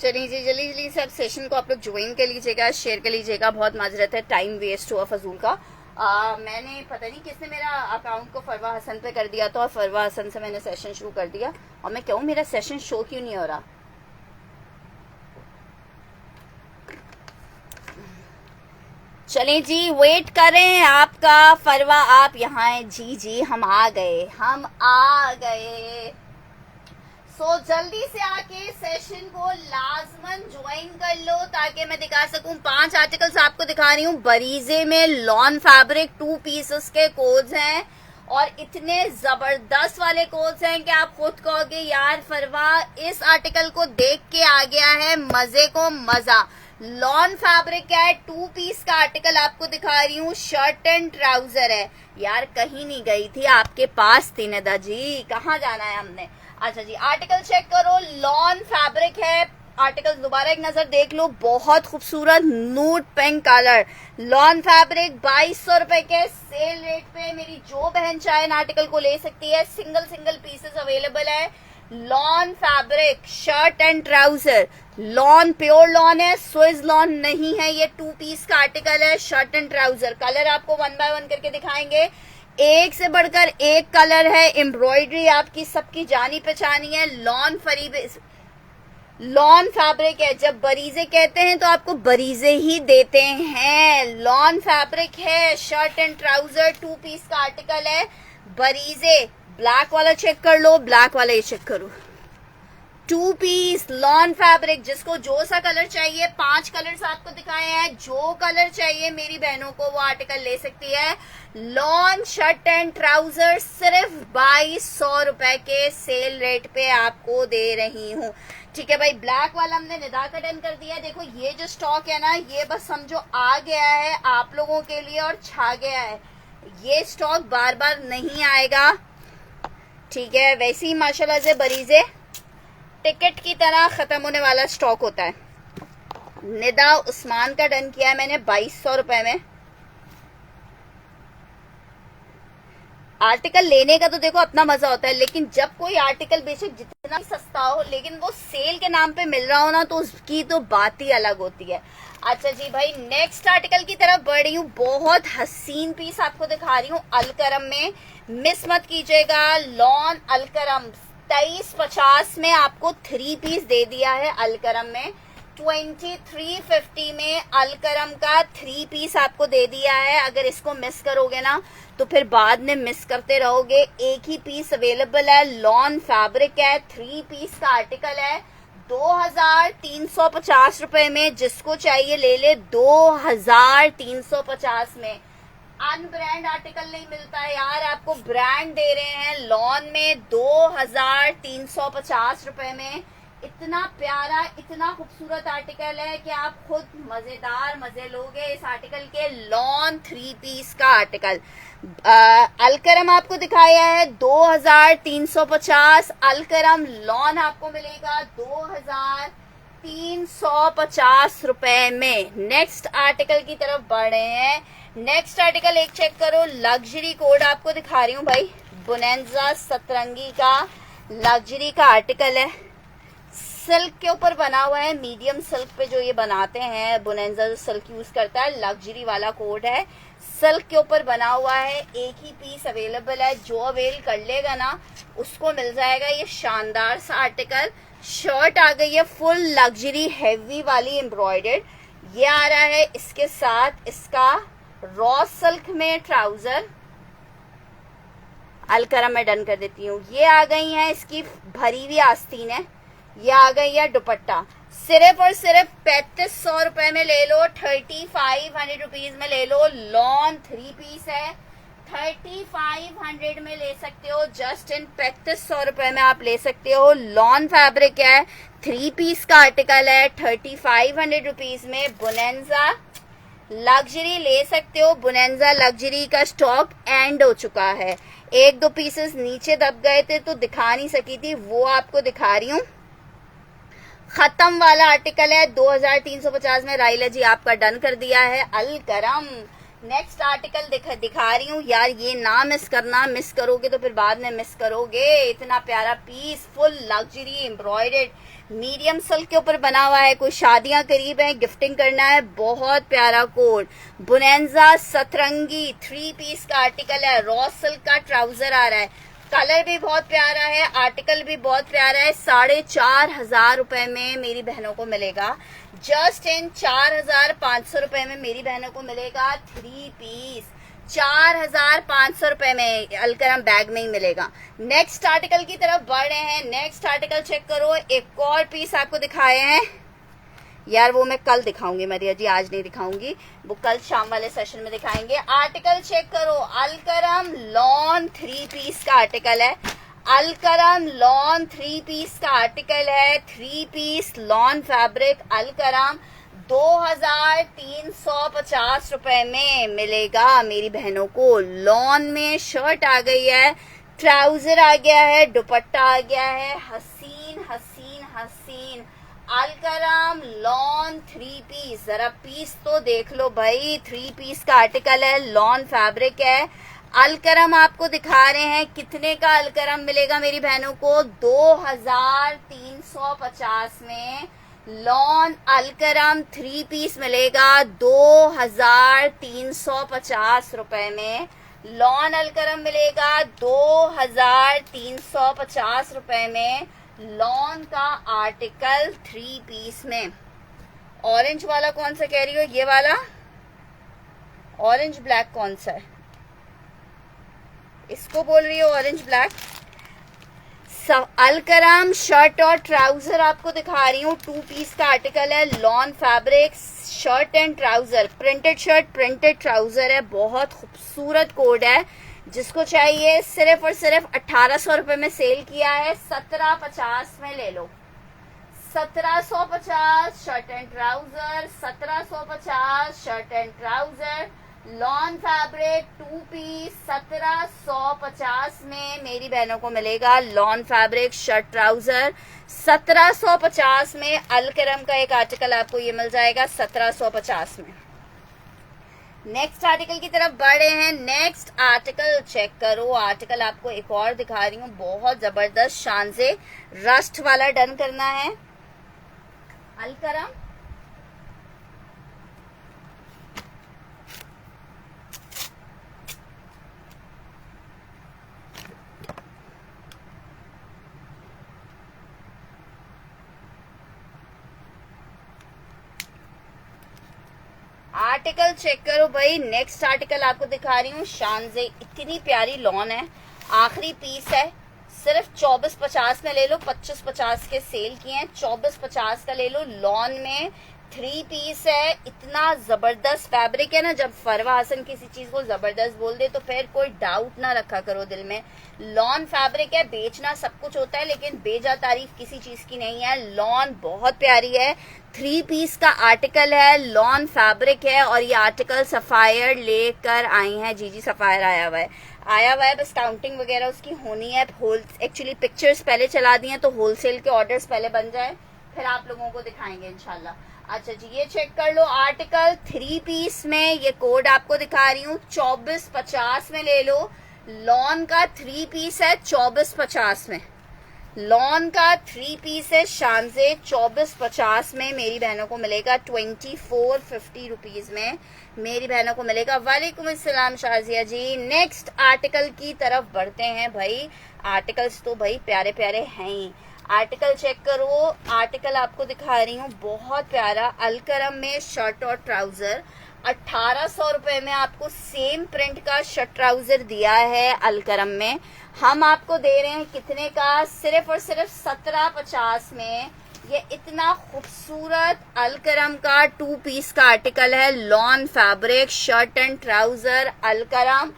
चलिए जी, जल्दी जल्दी से आप सेशन को आप लोग ज्वाइन कर लीजिएगा, शेयर कर लीजिएगा। बहुत माजरत है, टाइम वेस्ट हुआ फजूल का। मैंने पता नहीं किसने मेरा अकाउंट को फरवा हसन पे कर दिया था और फरवा हसन से मैंने सेशन शुरू कर दिया। और मैं कहूँ मेरा सेशन शो क्यों नहीं हो रहा। चलें जी, वेट करें आपका फरवा, आप यहाँ हैं। जी जी, हम आ गए। सो जल्दी से आके सेशन को लाजमन ज्वाइन कर लो ताकि मैं दिखा सकूं। 5 आर्टिकल्स आपको दिखा रही हूँ। बरीजे में लॉन फैब्रिक 2 पीसेस के कोड्स हैं और इतने जबरदस्त वाले कोड्स हैं कि आप खुद कहोगे यार फरवा इस आर्टिकल को देख के आ गया है मजे को मजा। लॉन फैब्रिक है, 2 पीस का आर्टिकल आपको दिखा रही हूँ। शर्ट एंड ट्राउजर है। यार कहीं नहीं गई थी, आपके पास थी नदा जी, कहाँ जाना है हमने। अच्छा जी, आर्टिकल चेक करो, लॉन फैब्रिक है। आर्टिकल दोबारा एक नजर देख लो, बहुत खूबसूरत नूड पिंक कलर। लॉन फैब्रिक 2200 रुपए के सेल रेट पे मेरी जो बहन चाहे इन आर्टिकल को ले सकती है। सिंगल पीसेस अवेलेबल है। Lawn fabric, shirt and trouser, lawn pure lawn है, स्विज लॉन नहीं है। ये 2 पीस का आर्टिकल है, शर्ट एंड ट्राउजर। कलर आपको 1 बाय 1 करके दिखाएंगे। एक से बढ़कर एक कलर है। एम्ब्रॉयडरी आपकी सबकी जानी पहचानी है। लॉन फैब्रिक है। जब बरीजे कहते हैं तो आपको बरीजे ही देते हैं। लॉन फैब्रिक है, शर्ट एंड ट्राउजर 2 पीस का आर्टिकल है। बरीजे ब्लैक वाला चेक कर लो, ब्लैक वाला ये चेक करो। 2 पीस लॉन फैब्रिक, जिसको जो सा कलर चाहिए, 5 कलर्स आपको दिखाए हैं। जो कलर चाहिए मेरी बहनों को वो आर्टिकल ले सकती है। लॉन शर्ट एंड ट्राउजर सिर्फ 2200 रुपए के सेल रेट पे आपको दे रही हूँ। ठीक है भाई, ब्लैक वाला हमने निदा का डन कर दिया। देखो ये जो स्टॉक है ना, ये बस समझो आ गया है आप लोगों के लिए और छा गया है। ये स्टॉक बार बार नहीं आएगा। ठीक है, वैसे ही माशाल्लाह से बरीजे टिकट की तरह खत्म होने वाला स्टॉक होता है। निदा उस्मान का डन किया है मैंने 2200 रुपए में। आर्टिकल लेने का तो देखो अपना मजा होता है, लेकिन जब कोई आर्टिकल बेशक जितना सस्ता हो लेकिन वो सेल के नाम पे मिल रहा हो ना, तो उसकी तो बात ही अलग होती है। अच्छा जी भाई, नेक्स्ट आर्टिकल की तरफ बढ़ रही हूँ। बहुत हसीन पीस आपको दिखा रही हूँ अलकरम में, मिस मत कीजिएगा। लॉन अलकरम 2350 में आपको 3 पीस दे दिया है अलकरम में। 2350 में अलकरम का 3 पीस आपको दे दिया है। अगर इसको मिस करोगे ना तो फिर बाद में मिस करते रहोगे। एक ही पीस अवेलेबल है। लॉन फैब्रिक है, 3 पीस का आर्टिकल है। 2350 रुपए में, जिसको चाहिए ले ले। 2350 में अनब्रांड आर्टिकल नहीं मिलता है यार, आपको ब्रांड दे रहे हैं लॉन में 2350 रुपए में। इतना प्यारा, इतना खूबसूरत आर्टिकल है कि आप खुद मजेदार मजे लोगे इस आर्टिकल के। लॉन 3 पीस का आर्टिकल अलकरम आपको दिखाया है 2350। अलकरम लॉन आपको मिलेगा 2350 रुपए में। नेक्स्ट आर्टिकल की तरफ बढ़ रहे हैं। नेक्स्ट आर्टिकल एक चेक करो, लग्जरी कोड आपको दिखा रही हूँ भाई। बोनेंजा सतरंगी का लग्जरी का आर्टिकल है। सिल्क के ऊपर बना हुआ है, मीडियम सिल्क पे जो ये बनाते हैं बोनेंजा जो सिल्क यूज करता है, लग्जरी वाला कोड है। सिल्क के ऊपर बना हुआ है। एक ही पीस अवेलेबल है। जो अवेल कर लेगा ना उसको मिल जाएगा ये शानदार सा आर्टिकल। शर्ट आ गई है फुल लग्जरी हैवी वाली एम्ब्रॉयडर्ड। ये आ रहा है इसके साथ इसका रॉ सिल्क में ट्राउजर। अलकरम में डन कर देती हूँ। ये आ गई है इसकी भरी हुई आस्तीन है। ये आ गई है दुपट्टा। सिर्फ और सिर्फ 3500 रुपए में ले लो। 3500 रुपीज में ले लो। लॉन 3 पीस है, 3500 में ले सकते हो। जस्ट इन 3500 रुपए में आप ले सकते हो। लॉन फैब्रिक है, 3 पीस का आर्टिकल है। 3500 रुपीज में बोनेंजा लग्जरी ले सकते हो। बोनेंजा लग्जरी का स्टॉक एंड हो चुका है। 1-2 पीसेस नीचे दब गए थे तो दिखा नहीं सकी थी, वो आपको दिखा रही हूँ। खत्म वाला आर्टिकल है 2350 में। राइला जी आपका डन कर दिया है। अलकरम नेक्स्ट आर्टिकल दिखा रही हूँ यार, ये ना मिस करना, मिस करोगे तो फिर बाद में मिस करोगे। इतना प्यारा piece, full luxury embroidered medium silk के ऊपर बना हुआ है। कोई शादियां करीब है, गिफ्टिंग करना है, बहुत प्यारा कोड। बुनेंजा सतरंगी 3 पीस का आर्टिकल है, रॉ सिल्क का ट्राउजर आ रहा है। कलर भी बहुत प्यारा है, आर्टिकल भी बहुत प्यारा है। 4,500 रुपए में मेरी बहनों को मिलेगा। जस्ट इन 4,500 रुपए में मेरी बहनों को मिलेगा 3 पीस। 4,500 रुपए में अलकरम बैग में ही मिलेगा। नेक्स्ट आर्टिकल की तरफ बढ़ रहे हैं। नेक्स्ट आर्टिकल चेक करो, एक और पीस आपको दिखाए हैं यार, वो मैं कल दिखाऊंगी मरिया जी, आज नहीं दिखाऊंगी, वो कल शाम वाले सेशन में दिखाएंगे। आर्टिकल चेक करो, अलकरम लॉन 3 पीस का आर्टिकल है। अलकरम लॉन 3 पीस का आर्टिकल है। 3 पीस लॉन फैब्रिक अलकरम 2,350 रुपए में मिलेगा मेरी बहनों को। लॉन में शर्ट आ गई है, ट्राउजर आ गया है, दुपट्टा आ गया है, हसीन हसीन हसीन अलकरम लॉन 3 पीस। जरा पीस तो देख लो भाई, 3 पीस का आर्टिकल है, लॉन फैब्रिक है। अलकरम आपको दिखा रहे हैं, कितने का अलकरम मिलेगा मेरी बहनों को? 2,350 में लॉन अलकरम 3 पीस मिलेगा। 2,350 रुपए में लॉन अलकरम मिलेगा। 2,350 रुपए में लॉन का आर्टिकल 3 पीस में। ऑरेंज वाला कौन सा कह रही हो? ये वाला ऑरेंज ब्लैक कौन सा है? इसको बोल रही हो ऑरेंज ब्लैक? अलकरम शर्ट और ट्राउजर आपको दिखा रही हूँ। 2 पीस का आर्टिकल है, lawn fabric, shirt and trouser, printed shirt printed trouser है। बहुत खूबसूरत कोड है, जिसको चाहिए सिर्फ और सिर्फ 1,800 रुपए में सेल किया है। 1750 में ले लो। 1750 shirt and trouser, 1750 shirt and trouser, lawn fabric 2 piece 1750 में मेरी बहनों को मिलेगा। लॉन फैब्रिक शर्ट ट्राउजर 1750 में। अलकरम का एक आर्टिकल आपको ये मिल जाएगा 1750 में। नेक्स्ट आर्टिकल की तरफ बढ़े हैं। नेक्स्ट आर्टिकल चेक करो, आर्टिकल आपको एक और दिखा रही हूँ, बहुत जबरदस्त शान से रस्ट वाला डन करना है। अलकरम आर्टिकल चेक करो भाई। नेक्स्ट आर्टिकल आपको दिखा रही हूँ, शान से इतनी प्यारी लॉन है, आखिरी पीस है, सिर्फ 2450 में ले लो। 2550 के सेल किए हैं, 2450 का ले लो। लॉन में 3 पीस है, इतना जबरदस्त फैब्रिक है ना, जब फरवा हसन किसी चीज को जबरदस्त बोल दे तो फिर कोई डाउट ना रखा करो दिल में। लॉन फैब्रिक है, बेचना सब कुछ होता है लेकिन बेजा तारीफ किसी चीज की नहीं है। लॉन बहुत प्यारी है, 3 पीस का आर्टिकल है, लॉन फैब्रिक है। और ये आर्टिकल सफायर लेकर आई हैं, जी सफायर आया हुआ है, बस काउंटिंग वगैरह उसकी होनी है। एक्चुअली पिक्चर्स पहले चला दी हैं तो होलसेल के ऑर्डर्स पहले बन जाए, फिर आप लोगों को दिखाएंगे इंशाल्लाह। अच्छा जी, ये चेक कर लो, आर्टिकल 3 पीस में ये कोड आपको दिखा रही हूँ, 2450 में ले लो। लॉन का 3 पीस है 2450 में। लॉन का 3 पीस है शान से 2450 में मेरी बहनों को मिलेगा। 2450 रुपीज में मेरी बहनों को मिलेगा। वालेकुम अस्सलाम शाजिया जी। नेक्स्ट आर्टिकल की तरफ बढ़ते हैं भाई। आर्टिकल्स तो भाई प्यारे प्यारे हैं ही। आर्टिकल चेक करो, आर्टिकल आपको दिखा रही हूँ, बहुत प्यारा अलकरम में शर्ट और ट्राउजर। 1,800 रुपए में आपको सेम प्रिंट का शर्ट ट्राउजर दिया है अलकरम में। हम आपको दे रहे हैं कितने का? सिर्फ और सिर्फ 1750 में। ये इतना खूबसूरत अलकरम का 2 पीस का आर्टिकल है, lawn fabric shirt and trouser Alkaram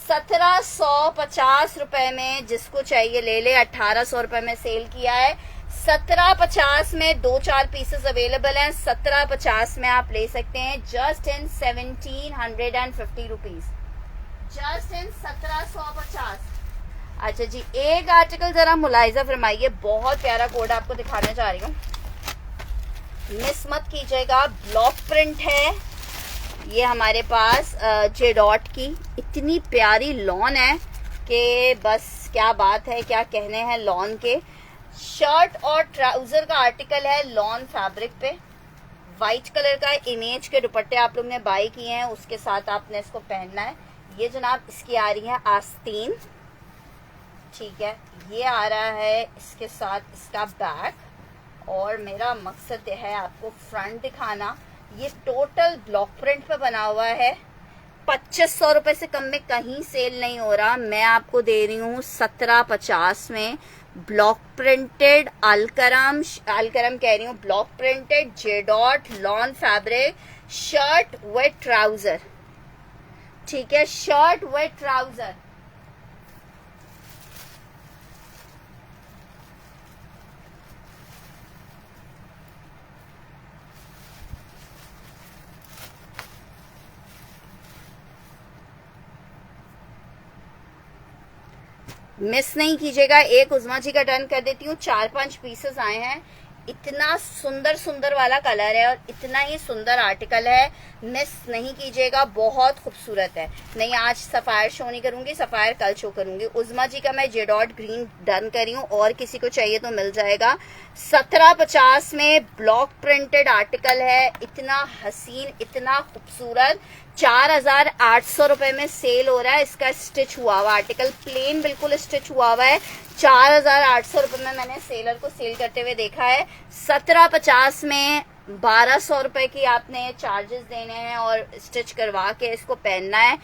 1750 रुपए में। जिसको चाहिए ले ले, 1,800 रुपए में सेल किया है। 1750 में 2-4 पीसेस अवेलेबल हैं। 1750 में आप ले सकते हैं, just in 1750 rupees, just in 1750। अच्छा जी, एक आर्टिकल जरा मुलाहिजा फरमाइए, बहुत प्यारा कोड आपको दिखाने जा रही हूँ, मिस मत कीजिएगा। ब्लॉक प्रिंट है, ये हमारे पास जे डॉट की इतनी प्यारी लॉन है कि बस क्या बात है, क्या कहने हैं लॉन के। शर्ट और ट्राउजर का आर्टिकल है लॉन फैब्रिक पे, वाइट कलर का इमेज के दुपट्टे आप लोग ने बाई किए हैं, उसके साथ आपने इसको पहनना है। ये जनाब इसकी आ रही है आस्तीन, ठीक है। ये आ रहा है इसके साथ इसका बैक, और मेरा मकसद है आपको फ्रंट दिखाना। ये टोटल ब्लॉक प्रिंट पे बना हुआ है। 2500 रुपए से कम में कहीं सेल नहीं हो रहा। मैं आपको दे रही हूँ 1750 में। ब्लॉक प्रिंटेड अलकरम कह रही हूँ, block printed J dot lawn fabric, shirt with trouser, ठीक है, शर्ट विद ट्राउजर। मिस नहीं कीजिएगा। एक उज़मा जी का डन कर देती हूँ। 4-5 पीसेस आए हैं। इतना सुंदर सुंदर वाला कलर है और इतना ही सुंदर आर्टिकल है, मिस नहीं कीजिएगा, बहुत खूबसूरत है। नहीं आज सफायर शो नहीं करूंगी, सफायर कल शो करूंगी। उज़मा जी का मैं जे डॉट ग्रीन डन करी हूँ, और किसी को चाहिए तो मिल जाएगा। 1750 में ब्लॉक प्रिंटेड आर्टिकल है, इतना हसीन, इतना खूबसूरत। 4800 रुपए में सेल हो रहा है। इसका स्टिच हुआ हुआ आर्टिकल, प्लेन बिल्कुल स्टिच हुआ हुआ है। 4800 रुपए में मैंने सेलर को सेल करते हुए देखा है। 1750 में 1200 रुपए की आपने चार्जेस देने हैं और स्टिच करवा के इसको पहनना है।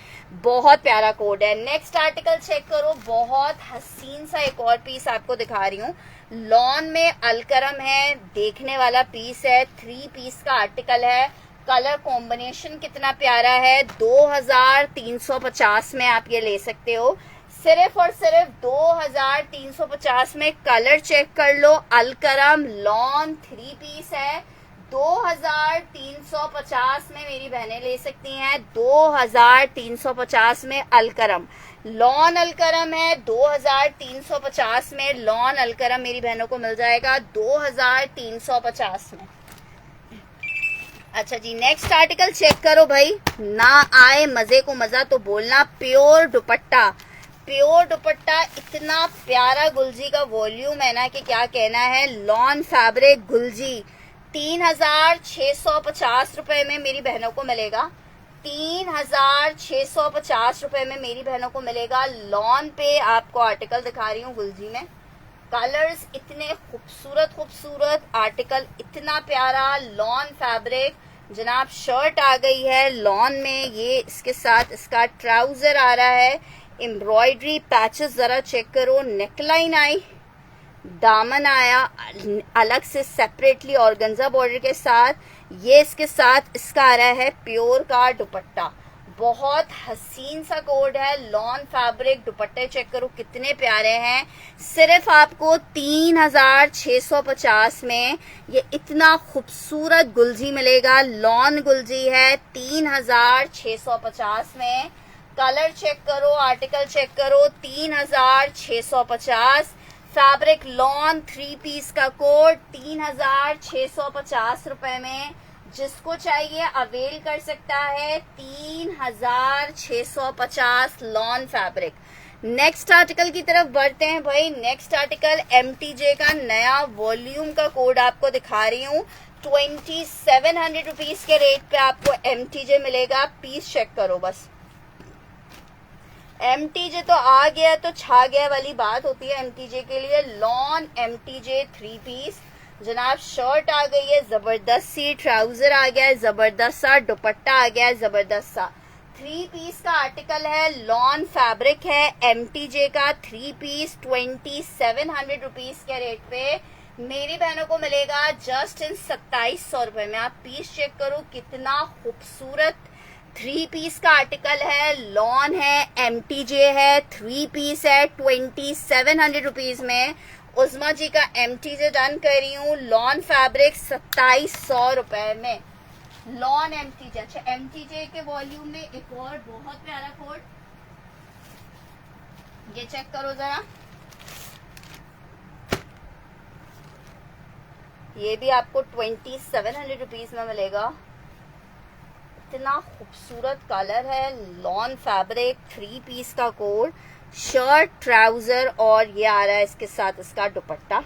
बहुत प्यारा कोड है। नेक्स्ट आर्टिकल चेक करो, बहुत हसीन सा एक और पीस आपको दिखा रही हूँ। लॉन में अलकरम है, देखने वाला पीस है। 3 पीस का आर्टिकल है। कलर कॉम्बिनेशन कितना प्यारा है। 2350 में आप ये ले सकते हो, सिर्फ और सिर्फ 2350 में। कलर चेक कर लो, अलकरम लॉन 3 पीस है। 2350 में मेरी बहनें ले सकती हैं। 2350 में अलकरम लॉन अलकरम है। 2350 में लॉन अलकरम मेरी बहनों को मिल जाएगा 2350 में। अच्छा जी, नेक्स्ट आर्टिकल चेक करो भाई। ना आए मजे को मजा तो बोलना। प्योर दुपट्टा, प्योर दुपट्टा, इतना प्यारा गुलजी का वॉल्यूम है ना कि क्या कहना है। लॉन फैब्रिक गुलजी 3650 रुपए में मेरी बहनों को मिलेगा। 3650 रुपए में मेरी बहनों को मिलेगा। लॉन पे आपको आर्टिकल दिखा रही हूँ गुलजी में। कलर्स इतने खूबसूरत खूबसूरत, आर्टिकल इतना प्यारा। लॉन फैब्रिक जनाब, शर्ट आ गई है लॉन में। ये इसके साथ इसका ट्राउजर आ रहा है। एम्ब्रॉयडरी पैचेस जरा चेक करो। नेकलाइन आई, दामन आया अलग से सेपरेटली ऑर्गेन्जा बॉर्डर के साथ। ये इसके साथ इसका आ रहा है प्योर का दुपट्टा। बहुत हसीन सा कोड है। लॉन फैब्रिक दुपट्टे चेक करो कितने प्यारे हैं। सिर्फ आपको 3650 में ये इतना खूबसूरत गुलजी मिलेगा। लॉन गुलजी है 3650 में। कलर चेक करो, आर्टिकल चेक करो। 3650 फैब्रिक लॉन 3 पीस का कोड 3650 रुपए में। जिसको चाहिए अवेल कर सकता है। 3650 लॉन फैब्रिक। नेक्स्ट आर्टिकल की तरफ बढ़ते हैं भाई। नेक्स्ट आर्टिकल MTJ का नया वॉल्यूम का कोड आपको दिखा रही हूँ। 2700 रुपीज के रेट पे आपको MTJ मिलेगा। पीस चेक करो बस। MTJ तो आ गया तो छा गया वाली बात होती है MTJ के लिए। लॉन MTJ 3 पीस जनाब, शर्ट आ गई है जबरदस्त सी, ट्राउजर आ गया है जबरदस्त सा, दुपट्टा आ गया है जबरदस्त सा। 3 पीस का आर्टिकल है। लॉन फैब्रिक है। MTJ का 3 पीस 2700 रुपीज के रेट पे मेरी बहनों को मिलेगा जस्ट इन 2700 रुपए में। आप पीस चेक करो कितना खूबसूरत 3 पीस का आर्टिकल है। लॉन है, MTJ है, 3 पीस है 2700 रुपीज में। उज़मा जी का MTJ डन कर रही हूँ। लॉन फैब्रिक 2700 रुपए में। Lawn MTJ। अच्छा, MTJ के वॉल्यूम में एक और बहुत प्यारा कोड, ये चेक करो जरा। ये भी आपको 2700 रुपीज में मिलेगा। इतना खूबसूरत कलर है, लॉन फैब्रिक, 3 पीस का कोट, शर्ट, ट्राउजर और ये आ रहा है इसके साथ इसका दुपट्टा।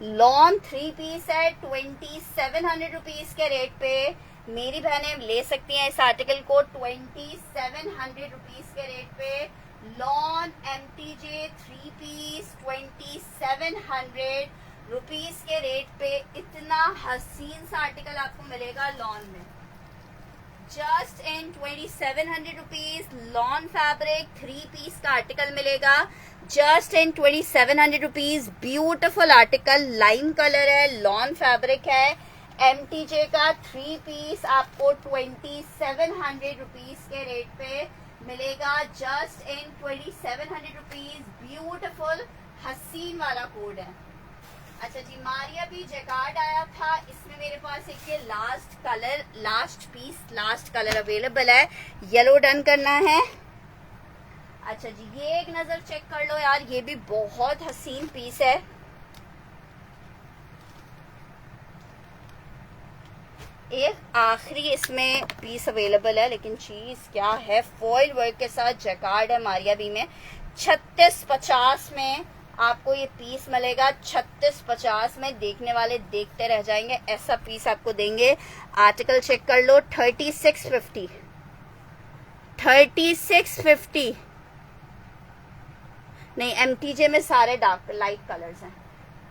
लॉन 3 पीस है, 2700 रुपीज के रेट पे मेरी बहनें ले सकती हैं इस आर्टिकल को 2700 रुपीज के रेट पे। लॉन MTJ 3 पीस 2700 रुपीज के रेट पे इतना हसीन सा आर्टिकल आपको मिलेगा लॉन में, just in 2700 rupees. Lawn fabric 3 piece का आर्टिकल मिलेगा just in 2700 rupees. Beautiful article, lime colour है, लॉन फैब्रिक है, MTJ का 3 पीस आपको 2700 रुपीज के रेट पे मिलेगा जस्ट इन 2700 रुपीज। ब्यूटिफुल हसीन वाला कोड है। अच्छा जी, मारिया भी जैकार्ड आया था, इसमें मेरे पास एक ये लास्ट कलर अवेलेबल है, येलो डन करना है। अच्छा जी, ये एक नजर चेक कर लो यार, ये भी बहुत हसीन पीस है। एक आखिरी इसमें पीस अवेलेबल है, लेकिन चीज क्या है, फॉइल वर्क के साथ जैकार्ड है मारिया बी में। 3650 में आपको ये पीस मिलेगा, 3650 में। देखने वाले देखते रह जाएंगे, ऐसा पीस आपको देंगे। आर्टिकल चेक कर लो, 3650 नहीं, MTJ में सारे डार्क लाइट कलर्स हैं।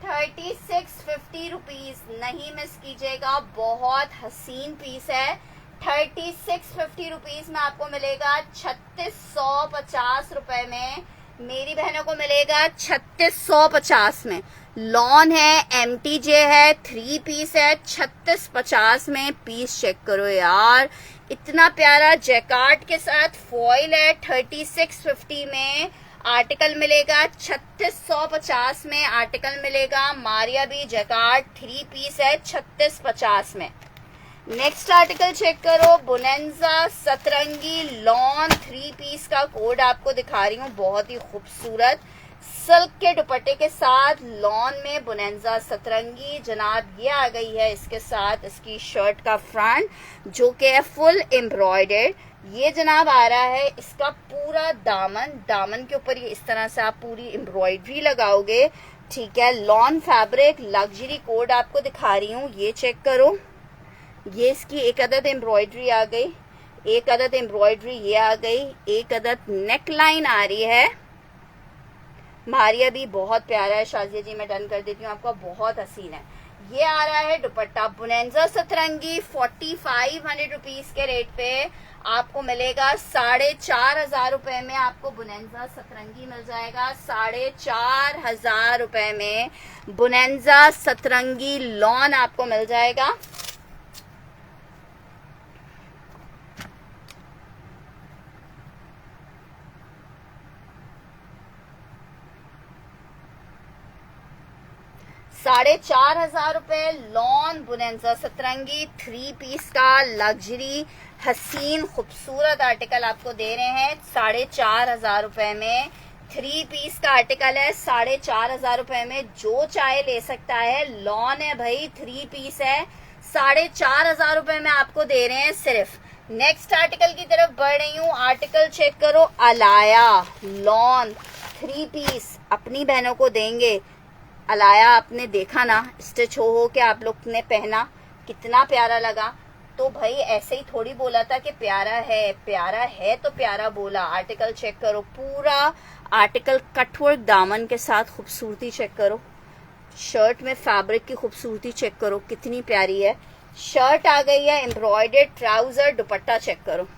3650 रुपीज, नहीं मिस कीजिएगा, बहुत हसीन पीस है। 3650 रुपीज में आपको मिलेगा 3650 रुपए में मेरी बहनों को मिलेगा 3650 में। लॉन है, MTJ है, 3 पीस है, 3650 में। पीस चेक करो यार, इतना प्यारा जैकार्ड के साथ फॉइल है। 3650 में आर्टिकल मिलेगा, 3650 में आर्टिकल मिलेगा। मारिया बी जैकार्ड 3 पीस है 3650 में। नेक्स्ट आर्टिकल चेक करो, बोनेंजा सतरंगी लॉन 3 पीस का कोड आपको दिखा रही हूँ, बहुत ही खूबसूरत सिल्क के दुपट्टे के साथ लॉन में बोनेंजा सतरंगी। जनाब ये आ गई है इसके साथ इसकी शर्ट का फ्रंट जो कि है फुल एम्ब्रॉयडर्ड। ये जनाब आ रहा है इसका पूरा दामन के ऊपर ये इस तरह से आप पूरी एम्ब्रॉयडरी लगाओगे, ठीक है। लॉन फैब्रिक लग्जरी कोड आपको दिखा रही हूँ, ये चेक करो। ये इसकी एक अदद एम्ब्रॉयडरी आ गई, एक अदद एम्ब्रॉयडरी ये आ गई, एक अदद नेक लाइन आ रही है। मारिया भी बहुत प्यारा है, शाजिया जी मैं डन कर देती हूँ आपका, बहुत हसीन है। ये आ रहा है दुपट्टा बोनेंजा सतरंगी 4500 रुपीज के रेट पे आपको मिलेगा। 4500 रुपए में आपको बोनेंजा सतरंगी मिल जाएगा। 4500 रुपए में बोनेंजा सतरंगी लॉन आपको मिल जाएगा। ₹4500 लॉन बोनेंजा सतरंगी 3 पीस का लग्जरी हसीन खूबसूरत आर्टिकल आपको दे रहे हैं 4500 रुपए में। 3 पीस का आर्टिकल है 4500 रुपए में, जो चाहे ले सकता है। लॉन है भाई, 3 पीस है, 4500 रुपए में आपको दे रहे हैं सिर्फ। नेक्स्ट आर्टिकल की तरफ बढ़ रही हूँ, आर्टिकल चेक करो, अलाया लॉन 3 पीस अपनी बहनों को देंगे। अलाया आपने देखा ना, स्टिच हो के आप लोग ने पहना, कितना प्यारा लगा। तो भाई ऐसे ही थोड़ी बोला था कि प्यारा है तो प्यारा बोला। आर्टिकल चेक करो, पूरा आर्टिकल कटवर्क दामन के साथ खूबसूरती चेक करो। शर्ट में फैब्रिक की खूबसूरती चेक करो, कितनी प्यारी है। शर्ट आ गई है एम्ब्रॉयडर्ड, ट्राउजर, दुपट्टा चेक करो।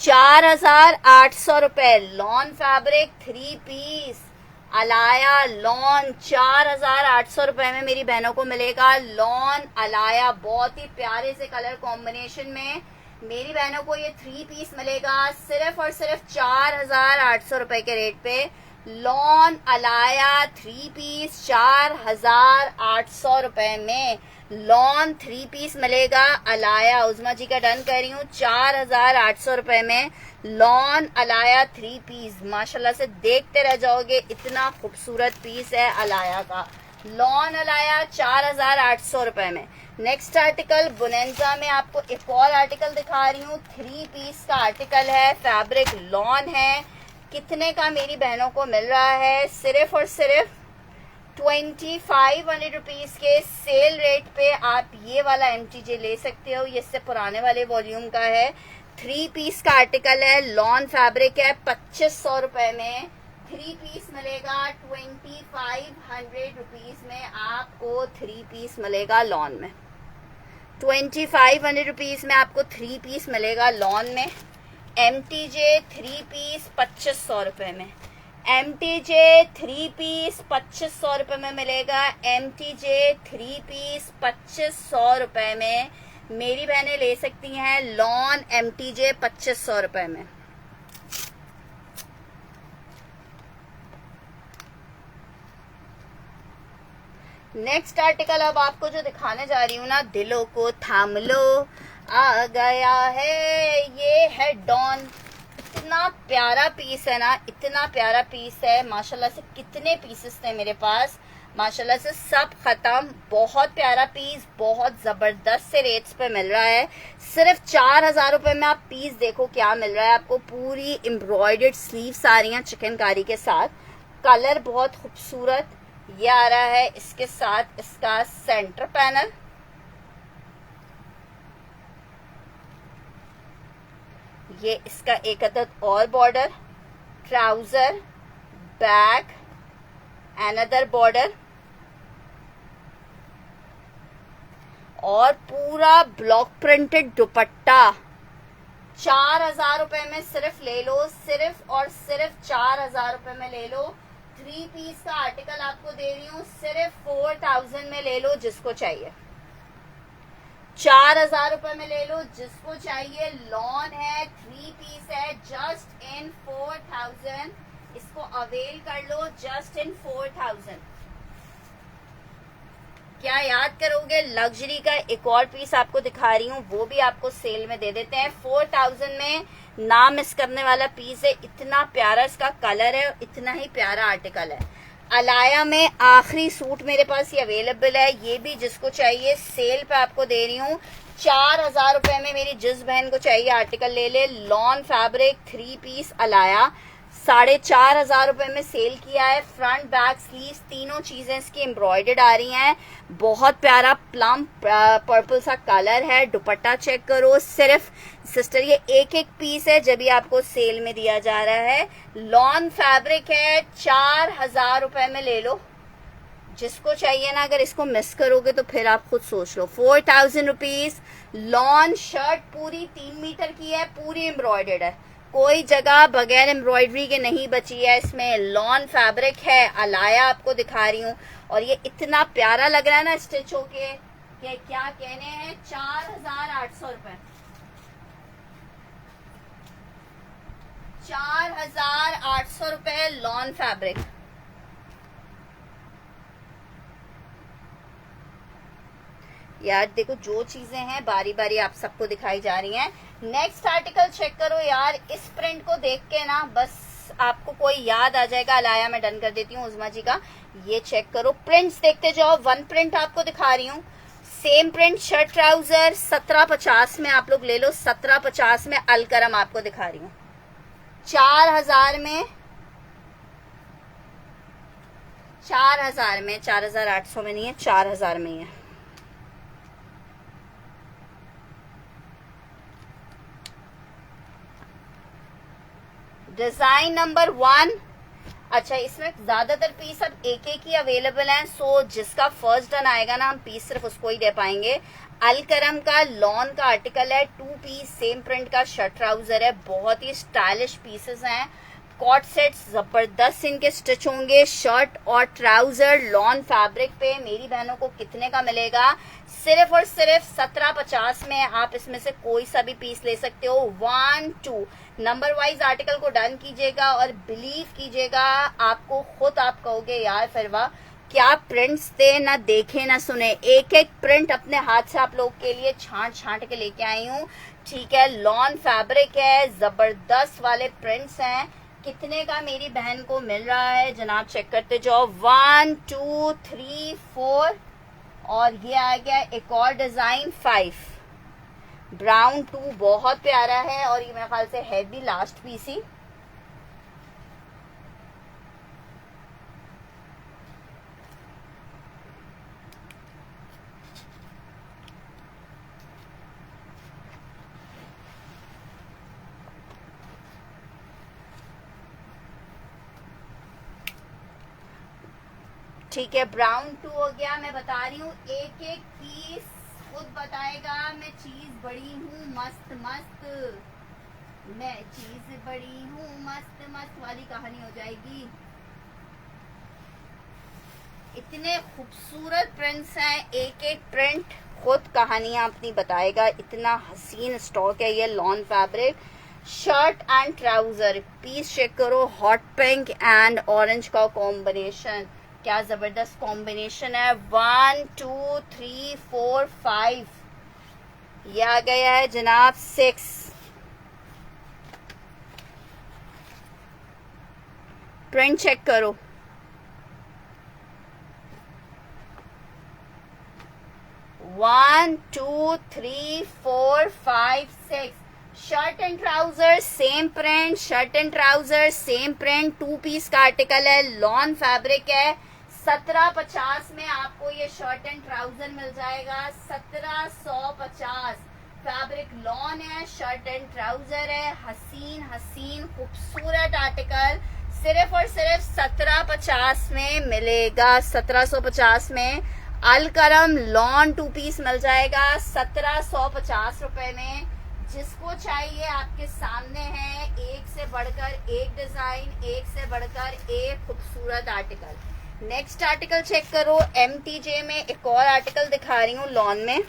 4800 रुपए lawn fabric 3 piece Alaya lawn 4800 रुपए में मेरी बहनों को मिलेगा। लॉन अलाया बहुत ही प्यारे से कलर कॉम्बिनेशन में मेरी बहनों को ये 3 पीस मिलेगा सिर्फ और सिर्फ 4800 रुपए के रेट पे। लॉन अलाया 3 पीस 4800 रुपए में लॉन 3 पीस मिलेगा। अलाया उजमा जी का डन कर रही हूँ 4800 रुपए में लॉन अलाया 3 पीस। माशाल्लाह से देखते रह जाओगे, इतना खूबसूरत पीस है अलाया का। लॉन अलाया 4800 रुपए में। नेक्स्ट आर्टिकल बोनेंजा में आपको एक और आर्टिकल दिखा रही हूँ, 3 पीस का आर्टिकल है, फैब्रिक लॉन है। कितने का मेरी बहनों को मिल रहा है? सिर्फ और सिर्फ 2500 रुपीज के सेल रेट पे आप ये वाला MTJ ले सकते हो। ये इससे पुराने वाले वॉल्यूम का है, 3 पीस का आर्टिकल है, लॉन फैब्रिक है, 2500 रुपए में 3 पीस मिलेगा। 2500 रुपीज में आपको 3 पीस मिलेगा लॉन में। 2500 रुपीज में आपको 3 पीस मिलेगा लॉन में। MTJ 3 पीस 2500 रुपए में। MTJ 3 पीस 2500 रुपए में मिलेगा। MTJ 3 पीस 2500 रुपए में मेरी बहनें ले सकती हैं लॉन MTJ 2500 रुपए में। नेक्स्ट आर्टिकल अब आपको जो दिखाने जा रही हूँ ना, दिलों को थाम लो, आ गया है, ये है डॉन। इतना प्यारा पीस है ना, इतना प्यारा पीस है माशाल्लाह से। कितने पीसेस थे मेरे पास, माशाल्लाह से सब खत्म। बहुत प्यारा पीस, बहुत जबरदस्त से रेट्स पे मिल रहा है। सिर्फ 4000 रुपए में आप पीस देखो क्या मिल रहा है आपको। पूरी एम्ब्रॉयडर्ड स्लीव्स आ रही हैं चिकनकारी के साथ, कलर बहुत खूबसूरत ये आ रहा है। इसके साथ इसका सेंटर पैनल, ये इसका एक अदद और border, trouser, back, another border और पूरा ब्लॉक प्रिंटेड दुपट्टा। 4000 रुपए में सिर्फ ले लो, सिर्फ और सिर्फ 4000 रुपए में ले लो। 3 पीस का आर्टिकल आपको दे रही हूँ सिर्फ 4000 में ले लो जिसको चाहिए। 4000 रुपए में ले लो जिसको चाहिए। लॉन है, 3 पीस है, जस्ट इन 4000। इसको अवेल कर लो जस्ट इन 4000। क्या याद करोगे? लग्जरी का एक और पीस आपको दिखा रही हूँ, वो भी आपको सेल में दे देते हैं 4000 में। ना मिस करने वाला पीस है, इतना प्यारा इसका कलर है, इतना ही प्यारा आर्टिकल है। अलाया में आखिरी सूट मेरे पास ये अवेलेबल है, ये भी जिसको चाहिए सेल पे आपको दे रही हूँ 4000 रुपए में। मेरी जिस बहन को चाहिए आर्टिकल ले ले। लॉन फैब्रिक 3 पीस अलाया 4500 रुपए में सेल किया है। फ्रंट बैक स्लीव्स तीनों चीजें इसकी एम्ब्रॉयडर्ड आ रही हैं। बहुत प्यारा प्लम पर्पल सा कलर है। दुपट्टा चेक करो। सिर्फ सिस्टर ये एक एक पीस है जब भी आपको सेल में दिया जा रहा है। लॉन फैब्रिक है, 4000 रुपए में ले लो जिसको चाहिए ना। अगर इसको मिस करोगे तो फिर आप खुद सोच लो। 4000 रुपीज। लॉन शर्ट पूरी 3 मीटर की है, पूरी एम्ब्रॉयडर्ड है, कोई जगह बगैर एम्ब्रॉयडरी के नहीं बची है इसमें। लॉन फैब्रिक है, अलाया आपको दिखा रही हूँ और ये इतना प्यारा लग रहा है ना स्टिच होके कि क्या कहने हैं। 4800 रुपए, 4800 रुपए लॉन फैब्रिक। यार देखो जो चीजें हैं बारी बारी आप सबको दिखाई जा रही हैं। नेक्स्ट आर्टिकल चेक करो यार। इस प्रिंट को देख के ना बस आपको कोई याद आ जाएगा। अलाया मैं डन कर देती हूँ उजमा जी का। ये चेक करो, प्रिंट्स देखते जाओ। 1 प्रिंट आपको दिखा रही हूँ, सेम प्रिंट शर्ट ट्राउजर 1750 में आप लोग ले लो। 1750 में अलकरम आपको दिखा रही हूँ। 4000 में, 4000 में, 4800 में नहीं है, 4000 में ही है। Design number 1। अच्छा, इसमें ज्यादातर पीस अब एक एक ही अवेलेबल हैं, सो जिसका फर्स्ट डन आएगा ना हम पीस सिर्फ उसको ही दे पाएंगे। अलकरम का लॉन का आर्टिकल है, 2 पीस सेम प्रिंट का शर्ट ट्राउजर है। बहुत ही स्टाइलिश पीसेस हैं। कॉट सेट्स जबरदस्त इनके स्टिच होंगे। शर्ट और ट्राउजर लॉन फैब्रिक पे मेरी बहनों को कितने का मिलेगा? सिर्फ और सिर्फ 1750 में। आप इसमें से कोई सा भी पीस ले सकते हो। 1 2 नंबर वाइज आर्टिकल को डन कीजिएगा और बिलीव कीजिएगा, आपको खुद आप कहोगे यार फिरवा क्या प्रिंट्स थे, ना देखे ना सुने। एक एक प्रिंट अपने हाथ से आप लोग के लिए छांट छांट के लेके आई हूँ। ठीक है, लॉन फैब्रिक है, जबरदस्त वाले प्रिंट्स हैं। कितने का मेरी बहन को मिल रहा है जनाब, चेक करते जाओ। 1 2 3 4 और ये आ गया एक और डिजाइन 5 ब्राउन 2, बहुत प्यारा है और ये मेरे ख्याल से है भी लास्ट पीस ही। ठीक है, ब्राउन 2 हो गया। मैं बता रही हूँ एक एक पीस खुद बताएगा। मैं चीज बड़ी हूँ मस्त मस्त, मैं चीज बड़ी हूँ मस्त मस्त वाली कहानी हो जाएगी। इतने खूबसूरत प्रिंट्स हैं, एक एक प्रिंट खुद कहानियां अपनी बताएगा। इतना हसीन स्टॉक है ये lawn fabric. Shirt and trouser piece check करो, हॉट पिंक एंड ऑरेंज का कॉम्बिनेशन, क्या जबरदस्त कॉम्बिनेशन है। 1 2 3 4 5 ये आ गया है जनाब 6। प्रिंट चेक करो, 1 2 3 4 5 6। Shirt and trouser same print, shirt and trouser same print, 2 piece का आर्टिकल है, लॉन फैब्रिक है। 1750 में आपको ये शर्ट एंड ट्राउजर मिल जाएगा। 1750 फैब्रिक लॉन है, शर्ट एंड ट्राउजर है, हसीन हसीन खूबसूरत आर्टिकल सिर्फ और सिर्फ 1750 में मिलेगा। 1750 में अलकरम लॉन 2 पीस मिल जाएगा 1750 रुपए में। जिसको चाहिए आपके सामने है, एक से बढ़कर एक डिजाइन, एक से बढ़कर एक खूबसूरत आर्टिकल। नेक्स्ट आर्टिकल चेक करो, MTJ में एक और आर्टिकल दिखा रही हूँ लॉन में।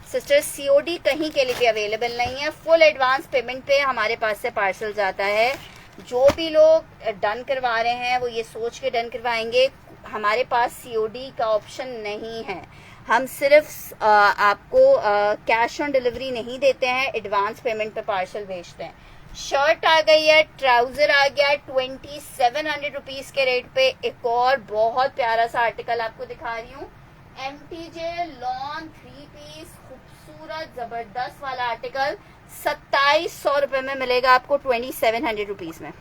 सिस्टर COD कहीं के लिए भी अवेलेबल नहीं है, फुल एडवांस पेमेंट पे हमारे पास से पार्सल जाता है। जो भी लोग डन करवा रहे हैं वो ये सोच के डन करवाएंगे, हमारे पास COD का ऑप्शन नहीं है। हम सिर्फ आपको कैश ऑन डिलीवरी नहीं देते हैं, एडवांस पेमेंट पे पार्सल भेजते हैं। शर्ट आ गई है, ट्राउजर आ गया 2700 रुपीज के रेट पे। एक और बहुत प्यारा सा आर्टिकल आपको दिखा रही हूँ, MTJ लॉन 3 पीस खूबसूरत जबरदस्त वाला आर्टिकल 2700 रुपए में मिलेगा आपको, 2700 रुपीज में।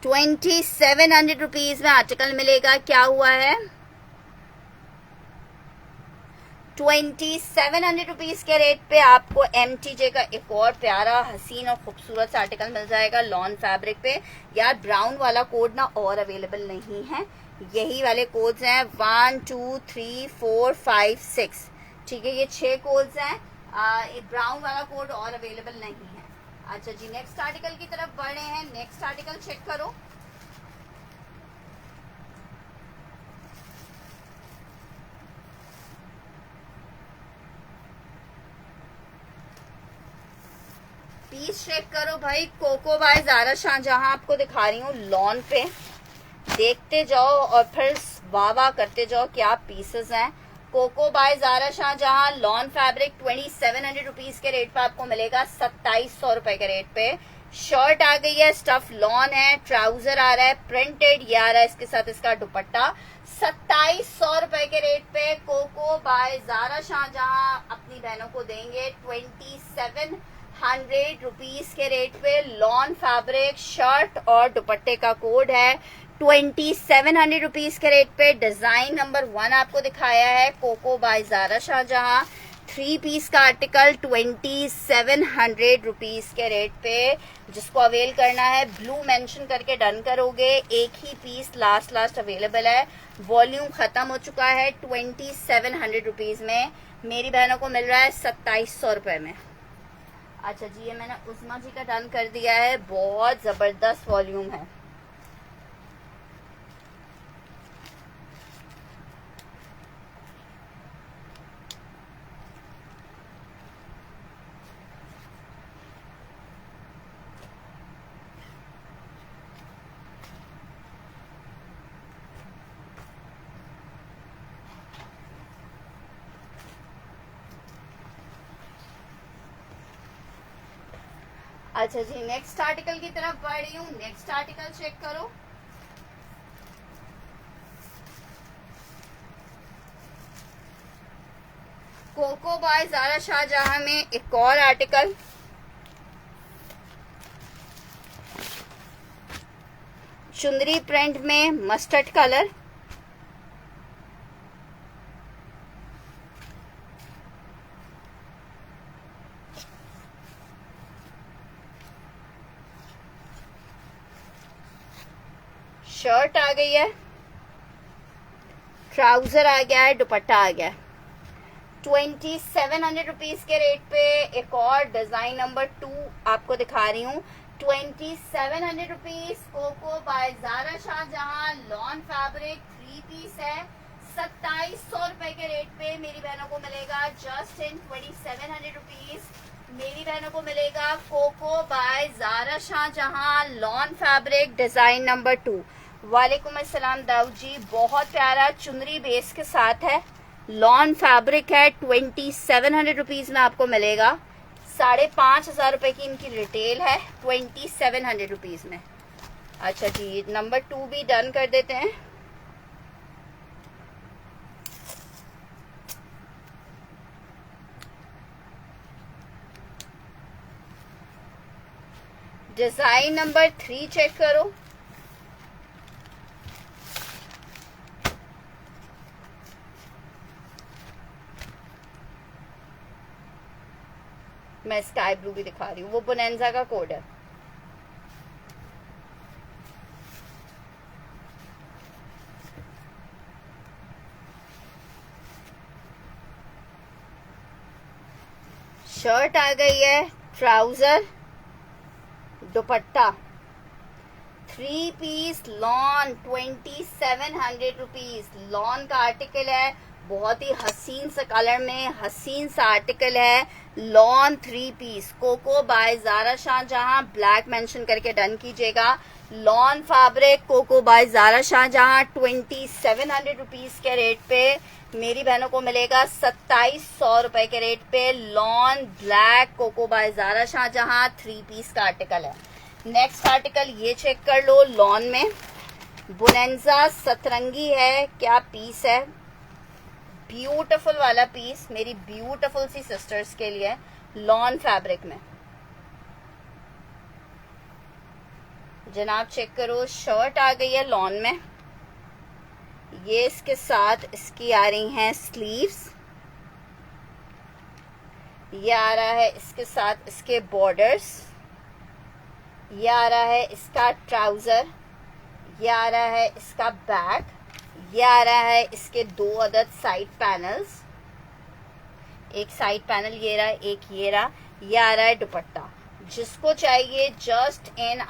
2700 रुपीज में आर्टिकल मिलेगा। क्या हुआ है, 2700 रुपीज के रेट पे आपको MTJ का एक और प्यारा हसीन और खूबसूरत सा आर्टिकल मिल जाएगा लॉन फैब्रिक पे। यार ब्राउन वाला कोड ना और अवेलेबल नहीं है, यही वाले कोड्स हैं 1 2 3 4 5 6। ठीक है, ये 6 कोड्स हैं, ब्राउन वाला कोड और अवेलेबल नहीं है। अच्छा जी, नेक्स्ट आर्टिकल की तरफ बढ़ रहे हैं। नेक्स्ट आर्टिकल चेक करो, पीस चेक करो भाई। कोको बाय ज़ारा शाहजहां आपको दिखा रही हूँ लॉन पे, देखते जाओ और फिर वाह वाह करते जाओ क्या पीसेस हैं। Coco by Zara Shahjahan lawn fabric 2700 rupees के रेट पे आपको मिलेगा 2700 रुपए के रेट पे। शर्ट आ गई है, स्टफ लॉन है, ट्राउजर आ रहा है प्रिंटेड, ये आ रहा है इसके साथ इसका दुपट्टा 2700 रुपए के रेट पे। कोको बाय ज़ारा शाहजहां अपनी बहनों को देंगे 2700 रुपीज के रेट पे। लॉन फैब्रिक, शर्ट और दुपट्टे का कोड है 2700 रुपीज के रेट पे। डिजाइन नंबर 1 आपको दिखाया है, Coco by Zara Shahjahan 3 piece का आर्टिकल 2700 रुपीज के रेट पे। जिसको अवेल करना है ब्लू मेंशन करके डन करोगे, एक ही पीस लास्ट अवेलेबल है, वॉल्यूम खत्म हो चुका है। 2700 रुपीज में मेरी बहनों को मिल रहा है 2700 रुपए में। अच्छा जी, ये मैंने उस्मा जी का डन कर दिया है, बहुत जबरदस्त वॉल्यूम है। अच्छा जी, नेक्स्ट आर्टिकल की तरफ बढ़ रही हूँ। नेक्स्ट आर्टिकल चेक करो। कोको बाय ज़ारा शाहजहां में एक और आर्टिकल, चुंदरी प्रिंट में मस्टर्ड कलर, शर्ट आ गई है, ट्राउजर आ गया है, दुपट्टा आ गया है। 2700 रुपीज के रेट पे एक और डिजाइन नंबर 2 आपको दिखा रही हूँ। 2700 rupees, Coco by Zara Shahjahan, lawn fabric, 3 piece है। 2700 रुपए के रेट पे मेरी बहनों को मिलेगा, जस्ट इन 2700 रुपीज मेरी बहनों को मिलेगा Coco by Zara Shahjahan, lawn fabric, design number 2। वालेकुम अस्सलाम दाऊद जी, बहुत प्यारा चुनरी बेस के साथ है, लॉन फैब्रिक है। 2700 रुपीज में आपको मिलेगा। 5500 रुपए की इनकी रिटेल है, 2700 रुपीज में। अच्छा जी, नंबर 2 भी डन कर देते हैं। डिजाइन नंबर 3 चेक करो। मैं स्काई ब्लू भी दिखा रही हूँ, वो बोनेंजा का कोड है। शर्ट आ गई है, trouser, dupatta, 3 piece lawn, 2700 rupees. Lawn का आर्टिकल है, बहुत ही हसीन सा कलर में हसीन सा आर्टिकल है। Lawn 3 piece, Coco by Zara Shahjahan, black mention करके डन कीजिएगा। Lawn fabric, Coco by Zara Shahjahan, 2700 rupees के रेट पे मेरी बहनों को मिलेगा। 2700 रुपए के रेट पे lawn black Coco by Zara Shahjahan, 3 piece का आर्टिकल है। नेक्स्ट आर्टिकल ये चेक कर लो, लॉन में बोनेंजा सतरंगी है, क्या पीस है, ब्यूटीफुल वाला पीस मेरी ब्यूटीफुल सी सिस्टर्स के लिए, लॉन फैब्रिक में। जनाब चेक करो, शर्ट आ गई है लॉन में, ये इसके साथ इसकी आ रही हैं स्लीव्स, ये आ रहा है इसके साथ इसके बॉर्डर्स, ये आ रहा है इसका ट्राउजर, ये आ रहा है इसका बैक, ये आ रहा है इसके 2 अदद साइड पैनल्स, एक साइड पैनल ये रहा, एक ये रहा, ये आ रहा है दुपट्टा। जिसको चाहिए जस्ट इन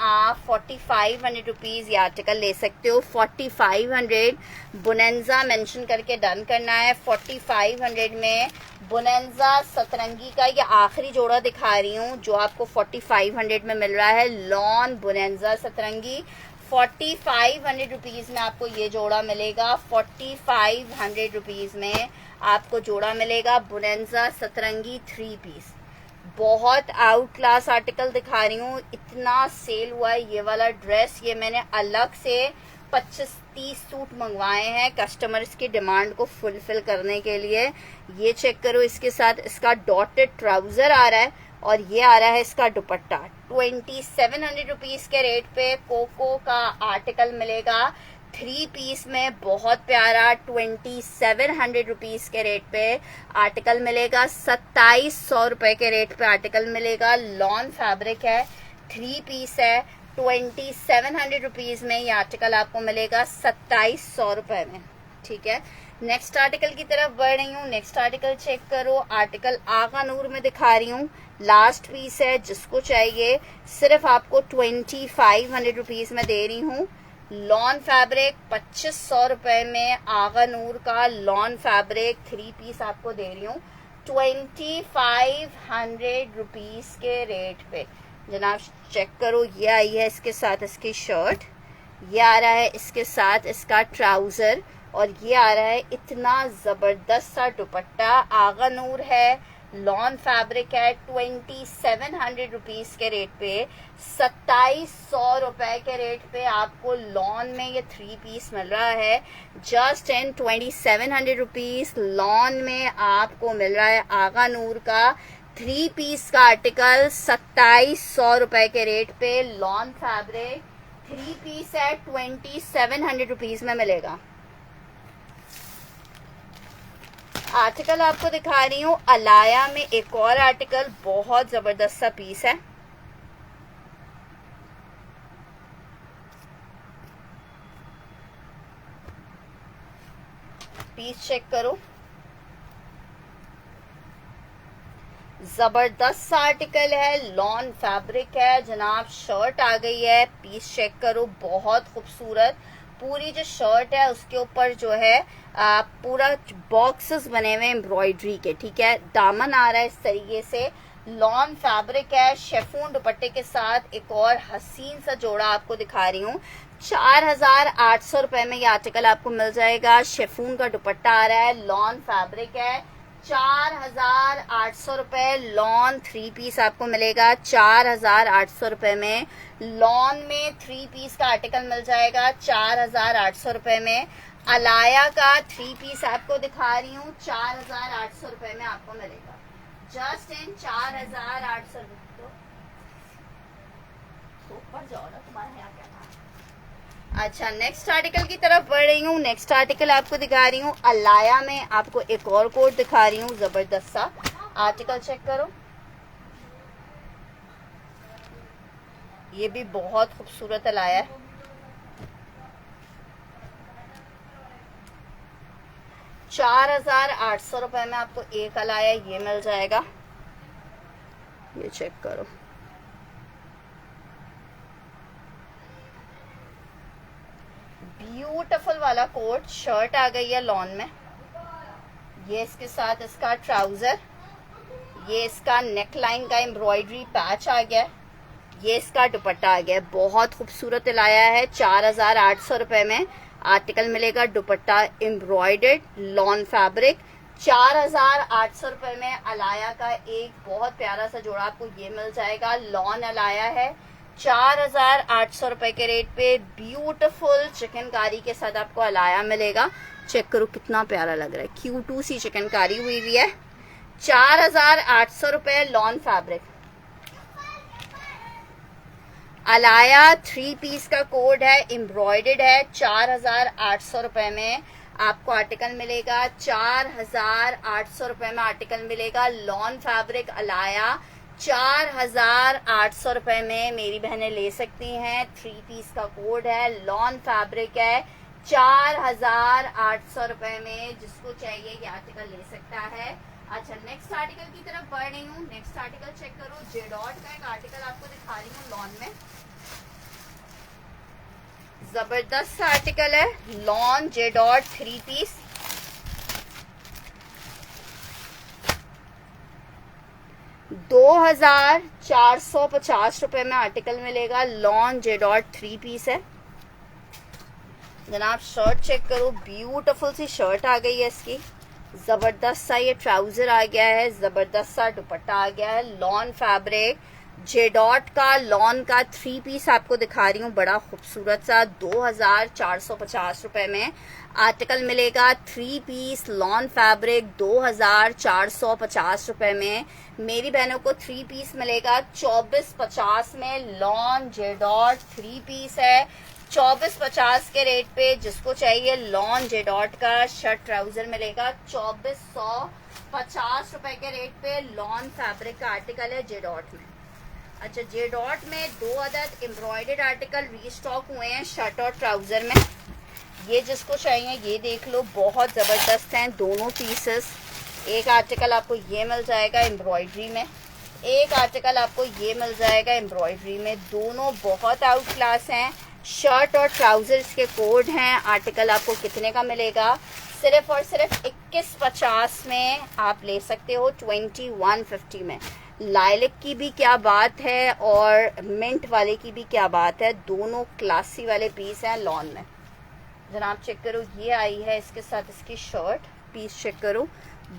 4500 रुपीज ये आर्टिकल ले सकते हो। 4500 बोनेंजा मेंशन करके डन करना है। 4500 में बोनेंजा सतरंगी का ये आखिरी जोड़ा दिखा रही हूँ जो आपको 4500 में मिल रहा है। लॉन बोनेंजा सतरंगी 4500 रुपीज में आपको ये जोड़ा मिलेगा। 4500 रुपीज में आपको जोड़ा मिलेगा बोनेंजा सतरंगी 3 पीस। बहुत आउट क्लास आर्टिकल दिखा रही हूँ, इतना सेल हुआ है ये वाला ड्रेस। ये मैंने अलग से 25-30 सूट मंगवाए हैं कस्टमर्स की डिमांड को फुलफिल करने के लिए। ये चेक करो, इसके साथ इसका डॉटेड ट्राउजर आ रहा है और ये आ रहा है इसका दुपट्टा। 2700 रुपीज के रेट पे कोको का आर्टिकल मिलेगा 3 पीस में, बहुत प्यारा। 2700 रुपीज के रेट पे आर्टिकल मिलेगा। 2700 रुपए के रेट पे आर्टिकल मिलेगा। लॉन फैब्रिक है, 3 पीस है। 2700 रुपीज में ये आर्टिकल आपको मिलेगा 2700 रुपए में। ठीक है, नेक्स्ट आर्टिकल की तरफ बढ़ रही हूँ। नेक्स्ट आर्टिकल चेक करो, आर्टिकल आगा नूर में दिखा रही हूँ। लास्ट पीस है, जिसको चाहिए सिर्फ आपको 2500 रुपीज में दे रही हूँ। लॉन फैब्रिक 2500 रुपए में आगा नूर का लॉन फैब्रिक 3 पीस आपको दे रही हूँ 2500 रुपीज के रेट पे। जनाब चेक करो, ये आई है इसके साथ इसकी शर्ट, ये आ रहा है इसके साथ इसका ट्राउजर और ये आ रहा है इतना जबरदस्त सा दुपट्टा। आगा नूर है, लॉन फैब्रिक है 2700 रुपीज के रेट पे, 2700 रुपए के रेट पे आपको लॉन में ये 3 पीस मिल रहा है। जस्ट इन 2700 रुपीज लॉन में आपको मिल रहा है आगा नूर का 3 पीस का आर्टिकल 2700 रुपए के रेट पे। लॉन फैब्रिक 3 पीस है 2700 रुपीज में मिलेगा। आर्टिकल आपको दिखा रही हूँ अलाया में, एक और आर्टिकल बहुत जबरदस्त सा पीस है। पीस चेक करो, जबरदस्त सा आर्टिकल है, लॉन फैब्रिक है जनाब, शर्ट आ गई है। पीस चेक करो, बहुत खूबसूरत। पूरी जो शर्ट है उसके ऊपर जो है पूरा बॉक्सेस बने हुए एम्ब्रॉयडरी के, ठीक है। दामन आ रहा है इस तरीके से, लॉन फैब्रिक है, शेफून दुपट्टे के साथ। एक और हसीन सा जोड़ा आपको दिखा रही हूँ, 4800 रुपए में ये आर्टिकल आपको मिल जाएगा। शेफून का दुपट्टा आ रहा है, लॉन फैब्रिक है, 4800 रुपए। लॉन 3 पीस आपको मिलेगा 4800 रुपए में। लॉन में 3 पीस का आर्टिकल मिल जाएगा 4800 रुपए में। अलाया का 3 पीस आपको दिखा रही हूँ 4800 रुपए में आपको मिलेगा। जस्ट इन 4800 ऊपर जाओ ना, तुम्हारे यहाँ क्या था। अच्छा, नेक्स्ट आर्टिकल की तरफ बढ़ रही हूँ। नेक्स्ट आर्टिकल आपको दिखा रही हूँ अलाया में, आपको एक और कोट दिखा रही हूँ जबरदस्त सा आर्टिकल। चेक करो, ये भी बहुत खूबसूरत अलाया है। ₹4800 में आपको एक अलाया ये मिल जाएगा। ये चेक करो, ब्यूटीफुल वाला कोट। शर्ट आ गई है लॉन में, ये इसके साथ इसका ट्राउजर, ये इसका नेक लाइन का एम्ब्रॉयडरी पैच आ गया, ये इसका दुपट्टा आ गया। बहुत खूबसूरत लाया है। 4800 रुपए में आर्टिकल मिलेगा, दुपट्टा एम्ब्रॉयडर्ड लॉन फैब्रिक। 4800 रुपए में अलाया का एक बहुत प्यारा सा जोड़ा आपको ये मिल जाएगा। लॉन अलाया है 4800 रुपए के रेट पे। ब्यूटीफुल चिकनकारी के साथ आपको अलाया मिलेगा। चेक करो कितना प्यारा लग रहा है, क्यूटू सी चिकनकारी हुई हुई है। 4800 रुपए लॉन फैब्रिक। अलाया 3 पीस का कोड है, एम्ब्रॉयडर्ड है। 4800 रुपए में आपको आर्टिकल मिलेगा। 4800 रुपए में आर्टिकल मिलेगा। लॉन फैब्रिक अलाया 4800 रुपए में मेरी बहनें ले सकती हैं। 3 पीस का कोड है, लॉन फैब्रिक है। 4800 रुपए में जिसको चाहिए ये आर्टिकल ले सकता है। अच्छा, नेक्स्ट आर्टिकल की तरफ बढ़ रही हूँ। नेक्स्ट आर्टिकल चेक करो, जेडॉट का एक आर्टिकल आपको दिखा रही हूँ लॉन में। जबरदस्त आर्टिकल है, लॉन जेडॉट 3 पीस। ₹2450 रुपए में आर्टिकल मिलेगा। लॉन जेडॉट 3 पीस है जनाब। शर्ट चेक करो, ब्यूटीफुल सी शर्ट आ गई है इसकी। जबरदस्त सा ये ट्राउजर आ गया है, जबरदस्त सा दुपट्टा आ गया है। लॉन फैब्रिक जेडॉट का लॉन का 3 पीस आपको दिखा रही हूँ, बड़ा खूबसूरत सा। 2450 रुपए में आर्टिकल मिलेगा। 3 पीस लॉन फैब्रिक 2450 रुपए में मेरी बहनों को 3 पीस मिलेगा। 2450 में लॉन जेडॉट 3 पीस है। 2450 के रेट पे जिसको चाहिए लॉन जेडॉट का शर्ट ट्राउजर मिलेगा। 2450 रुपए के रेट पे लॉन फैब्रिक का आर्टिकल है जेडॉट में। अच्छा, जेडॉट में 2 अदद एम्ब्रॉयडर्ड आर्टिकल रीस्टॉक हुए हैं शर्ट और ट्राउजर में। ये जिसको चाहिए ये देख लो, बहुत जबरदस्त हैं दोनों पीसेस। एक आर्टिकल आपको ये मिल जाएगा एम्ब्रॉयडरी में, एक आर्टिकल आपको ये मिल जाएगा एम्ब्रॉयडरी में। दोनों बहुत आउट क्लास हैं। शर्ट और ट्राउजर्स के कोड हैं। आर्टिकल आपको कितने का मिलेगा? सिर्फ और सिर्फ 2150 में आप ले सकते हो, 2150 में। लाइलिक की भी क्या बात है और मिंट वाले की भी क्या बात है, दोनों क्लासी वाले पीस हैं लॉन में। जनाब चेक करो, ये आई है इसके साथ इसकी शर्ट। पीस चेक करो,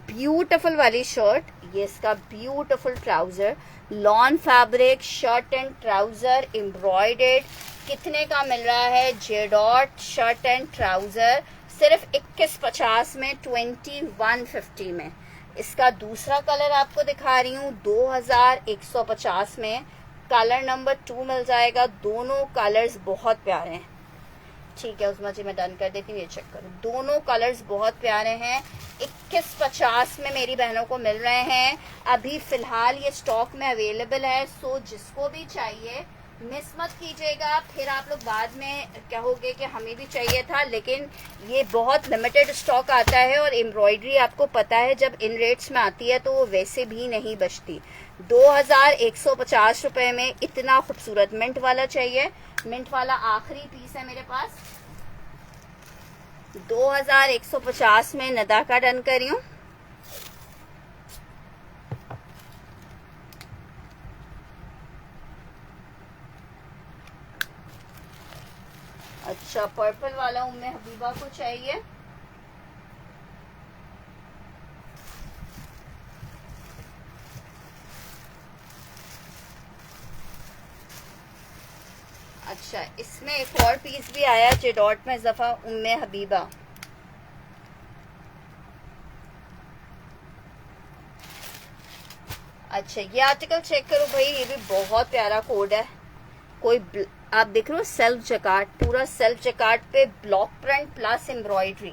ब्यूटीफुल वाली शर्ट, ये इसका beautiful trouser, lawn fabric shirt and trouser embroidered. कितने का मिल रहा है? जेडॉट शर्ट एंड ट्राउजर सिर्फ 2150 में, 2150 में। इसका दूसरा कलर आपको दिखा रही हूँ 2150 में, कलर नंबर 2 मिल जाएगा। दोनों कलर्स बहुत प्यारे हैं, ठीक है उसमें जी मैं डन कर देती हूँ। ये चेक करो, दोनों कलर्स बहुत प्यारे हैं, 2150 में मेरी बहनों को मिल रहे हैं। अभी फिलहाल ये स्टॉक में अवेलेबल है, सो जिसको भी चाहिए मिस मत कीजिएगा, फिर आप लोग बाद में कहोगे कि हमें भी चाहिए था। लेकिन ये बहुत लिमिटेड स्टॉक आता है, और एम्ब्रॉयडरी आपको पता है जब इन रेट्स में आती है तो वो वैसे भी नहीं बचती। 2150 रुपए में इतना खूबसूरत मिंट वाला चाहिए, मिंट वाला आखिरी पीस है मेरे पास। 2150 में नदा का डन कर रही हूँ। अच्छा, पर्पल वाला उम्मे हबीबा को चाहिए। अच्छा, इसमें एक और पीस भी आया जेडॉट में इजाफा, उम्मे हबीबा। अच्छा, ये आर्टिकल चेक करो भाई, ये भी बहुत प्यारा कोड है। कोई आप देख रहे हो सेल्फ जकार्ड, पूरा सेल्फ जकार्ड पे block print plus embroidery,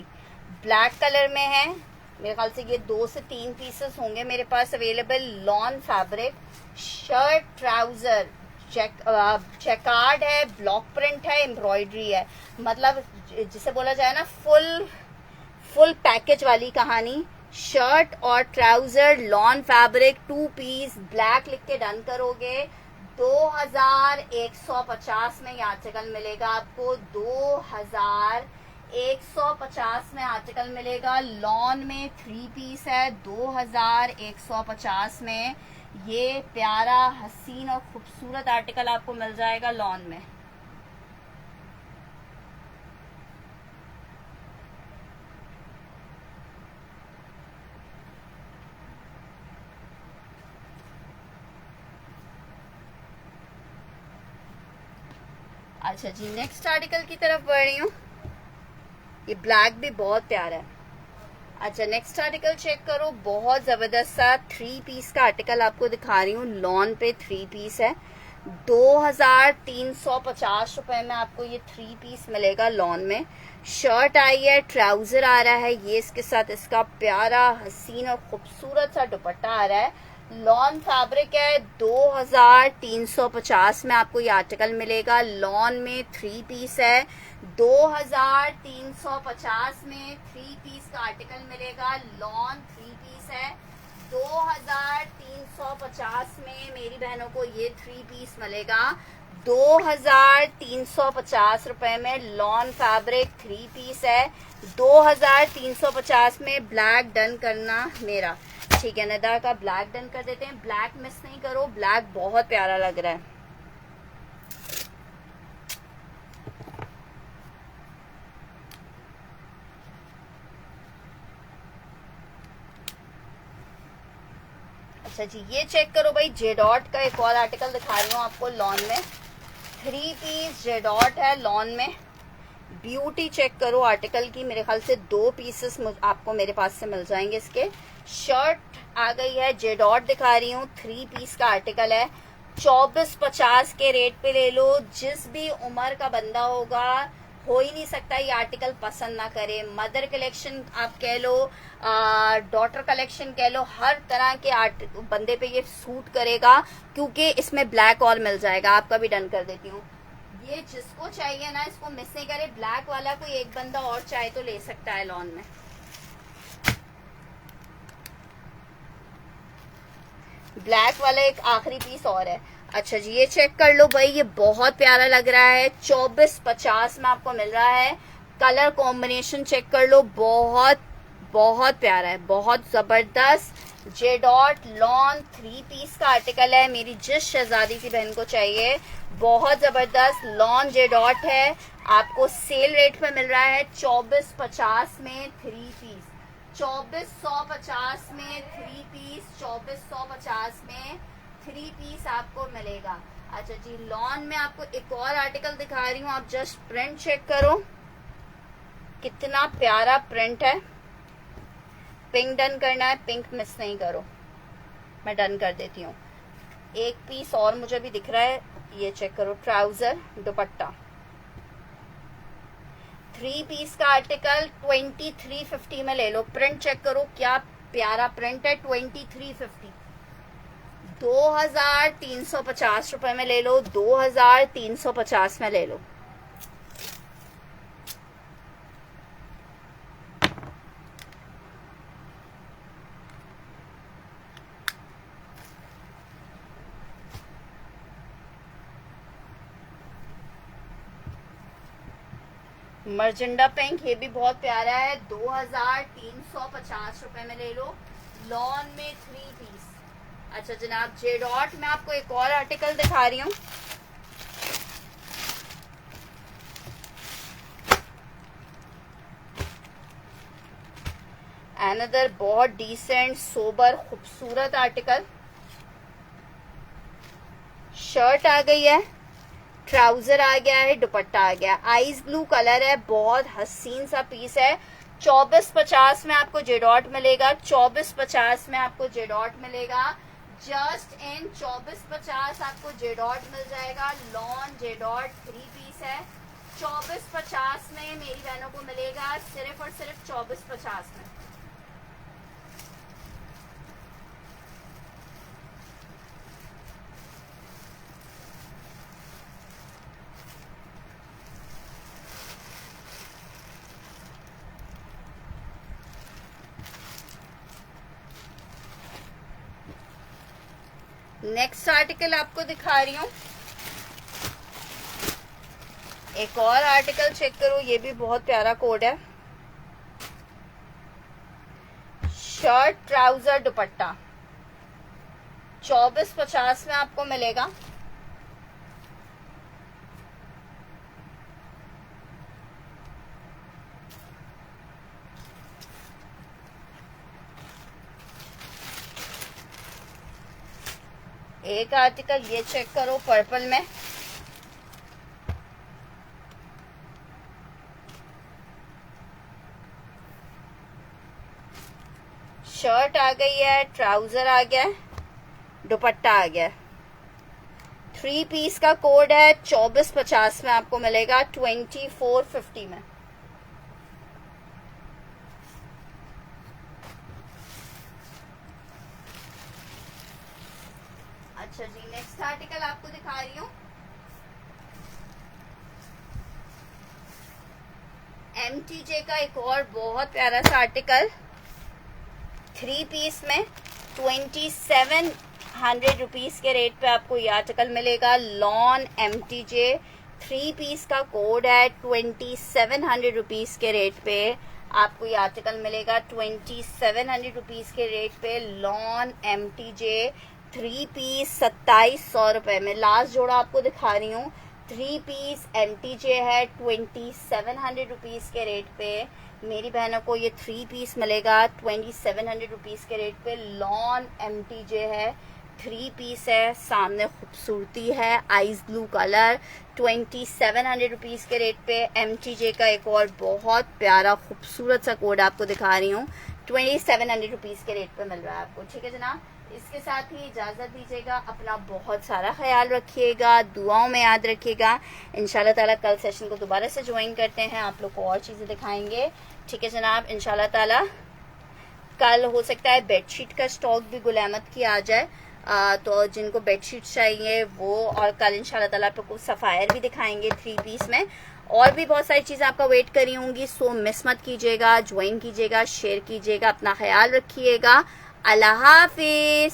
black colour में है। मेरे ख्याल से ये 2 से 3 पीसेस होंगे मेरे पास available. Lawn fabric shirt trouser, jacquard है, ब्लॉक प्रिंट है, एम्ब्रॉयडरी है, मतलब जिसे बोला जाए ना फुल पैकेज वाली कहानी। शर्ट और trouser lawn fabric 2 piece, black लिख के डन करोगे। 2150 में ये आर्टिकल मिलेगा आपको, 2150 में आर्टिकल मिलेगा। लॉन में 3 पीस है, 2150 में ये प्यारा हसीन और खूबसूरत आर्टिकल आपको मिल जाएगा लॉन में। अच्छा जी, नेक्स्ट आर्टिकल की तरफ बढ़ रही हूँ। ये ब्लैक भी बहुत प्यारा है। अच्छा, नेक्स्ट आर्टिकल चेक करो, बहुत जबरदस्त सा 3 पीस का आर्टिकल आपको दिखा रही हूँ। लॉन पे 3 पीस है, 2350 रुपए में आपको ये 3 पीस मिलेगा लॉन में। शर्ट आई है, ट्राउजर आ रहा है, ये इसके साथ इसका प्यारा हसीन और खूबसूरत सा दुपट्टा आ रहा है। लॉन फैब्रिक है, 2350 में आपको ये आर्टिकल मिलेगा। लॉन में 3 पीस है, 2350 में 3 पीस का आर्टिकल मिलेगा। लॉन 3 पीस है, 2350 में मेरी बहनों को ये 3 पीस मिलेगा। 2350 रुपए में लॉन फैब्रिक 3 पीस है, 2350 में ब्लैक डन करना मेरा, ठीक है। नदा का ब्लैक डन कर देते हैं, ब्लैक मिस नहीं करो, ब्लैक बहुत प्यारा लग रहा है। अच्छा जी, ये चेक करो भाई, जेडॉट का एक और आर्टिकल दिखा रही हूँ आपको लॉन में। 3 पीस जेडॉट है लॉन में। ब्यूटी चेक करो आर्टिकल की, मेरे ख्याल से 2 पीसेस आपको मेरे पास से मिल जाएंगे इसके। शर्ट आ गई है, जेडॉट दिखा रही हूँ, 3 पीस का आर्टिकल है। 2450 के रेट पे ले लो। जिस भी उम्र का बंदा होगा, हो ही नहीं सकता ये आर्टिकल पसंद ना करे। मदर कलेक्शन आप कह लो, डॉटर कलेक्शन कह लो, हर तरह के बंदे पे ये सूट करेगा, क्योंकि इसमें ब्लैक और मिल जाएगा। आपका भी डन कर देती हूँ। ये जिसको चाहिए ना, इसको मिस नहीं करे। ब्लैक वाला कोई एक बंदा और चाहे तो ले सकता है लॉन में। ब्लैक वाला एक आखिरी पीस और है। अच्छा जी, ये चेक कर लो भाई, ये बहुत प्यारा लग रहा है। 2450 में आपको मिल रहा है। कलर कॉम्बिनेशन चेक कर लो, बहुत बहुत प्यारा है, बहुत जबरदस्त। जेडॉट लॉन 3 पीस का आर्टिकल है, मेरी जिस शहजादी की बहन को चाहिए। बहुत जबरदस्त लॉन जेडॉट है, आपको सेल रेट पे मिल रहा है 2450 में 3 पीस। 2450 में 3 पीस, 2450 में 3 पीस आपको मिलेगा। अच्छा जी, लॉन में आपको एक और आर्टिकल दिखा रही हूँ, आप जस्ट प्रिंट चेक करो, कितना प्यारा प्रिंट है। पिंक डन करना है, पिंक मिस नहीं करो, मैं डन कर देती हूँ। एक पीस और मुझे भी दिख रहा है, ये चेक करो, ट्राउजर दुपट्टा, 3 पीस का आर्टिकल 2350 में ले लो। प्रिंट चेक करो, क्या प्यारा प्रिंट है, 2350, 2350 रुपए में ले लो, 2350 में ले लो। मर्जेंडा पिंक, ये भी बहुत प्यारा है, 2350 रुपए में ले लो, लॉन में 3 पीस। अच्छा जनाब, जे डॉट में आपको एक और आर्टिकल दिखा रही हूँ, अनदर बहुत डिसेंट सोबर खूबसूरत आर्टिकल। शर्ट आ गई है, ट्राउजर आ गया है, दुपट्टा आ गया, आइस ब्लू कलर है, बहुत हसीन सा पीस है। 2450 में आपको जेडॉट मिलेगा, 2450 में आपको जेडॉट मिलेगा, जस्ट इन 2450 आपको जेडॉट मिल जाएगा। लॉन जेडॉट 3 पीस है, 2450 में मेरी बहनों को मिलेगा, सिर्फ और सिर्फ 2450 में। नेक्स्ट आर्टिकल आपको दिखा रही हूँ, एक और आर्टिकल चेक करो, ये भी बहुत प्यारा कोड है, शर्ट ट्राउजर दुपट्टा, 2450 में आपको मिलेगा। एक आर्टिकल ये चेक करो पर्पल में, शर्ट आ गई है, ट्राउजर आ गया है, दुपट्टा आ गया है, 3 पीस का कोड है, 2450 में आपको मिलेगा, 2450 में। अच्छा जी, नेक्स्ट आर्टिकल आपको दिखा रही हूँ, MTJ का एक और बहुत प्यारा सा आर्टिकल, 3 पीस में 2700 रुपीज के रेट पे आपको ये आर्टिकल मिलेगा। लॉन MTJ 3 पीस का कोड है, 2700 रुपीज के रेट पे आपको ये आर्टिकल मिलेगा, 2700 रुपीज के रेट पे। लॉन MTJ 3 पीस 2700 रुपए में। लास्ट जोड़ा आपको दिखा रही हूँ, 3 पीस MTJ है, 2700 रुपीज के रेट पे मेरी बहनों को ये 3 पीस मिलेगा, 2700 रुपीज के रेट पे। लॉन MTJ है, 3 पीस है, सामने खूबसूरती है, आइस ब्लू कलर, 2700 रुपीज के रेट पे। MTJ का एक और बहुत प्यारा खूबसूरत सा कोड आपको दिखा रही हूँ, 2700 रुपीज के रेट पे मिल रहा है आपको। ठीक है जनाब, इसके साथ ही इजाज़त दीजिएगा, अपना बहुत सारा ख्याल रखिएगा, दुआओं में याद रखिएगा। इंशाल्लाह ताला कल सेशन को दोबारा से ज्वाइन करते हैं, आप लोग को और चीज़ें दिखाएंगे। ठीक है जनाब, इंशाल्लाह ताला कल हो सकता है बेडशीट का स्टॉक भी गुल अहमद की आ जाए, तो जिनको बेडशीट चाहिए वो, और कल इंशाल्लाह ताला आप लोग को सफ़ायर भी दिखाएंगे 3 पीस में, और भी बहुत सारी चीज़ें आपका वेट करी होंगी। सो मिस मत कीजिएगा, ज्वाइन कीजिएगा, शेयर कीजिएगा, अपना ख्याल रखिएगा। अल्लाह हाफिज।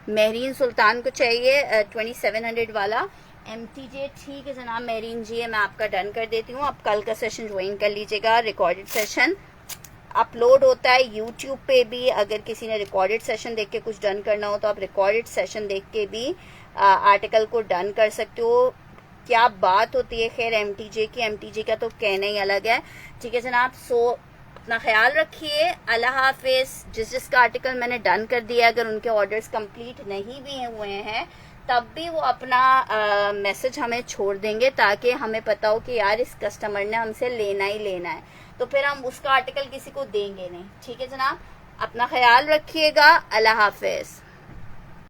महरीन सुल्तान को चाहिए 2700 वाला MTJ। ठीक है जनाब महरीन जी, मैं आपका डन कर देती हूँ, आप कल का सेशन ज्वाइन कर लीजिएगा। रिकॉर्डेड सेशन अपलोड होता है यूट्यूब पे भी, अगर किसी ने रिकॉर्डेड सेशन देख के कुछ डन करना हो तो आप रिकॉर्डेड सेशन देख के भी आर्टिकल को डन कर सकते हो। क्या बात होती है खैर MTJ की, MTJ का तो कहना ही अलग है। ठीक है जनाब, सो अपना ख्याल रखिए, अल्लाह हाफिज। जिसका आर्टिकल मैंने डन कर दिया, अगर उनके ऑर्डर्स कंप्लीट नहीं भी हुए हैं तब भी वो अपना मैसेज हमें छोड़ देंगे, ताकि हमें पता हो कि यार इस कस्टमर ने हमसे लेना ही लेना है, तो फिर हम उसका आर्टिकल किसी को देंगे नहीं। ठीक है जनाब, अपना ख्याल रखिएगा। अल्लाह हाफिज।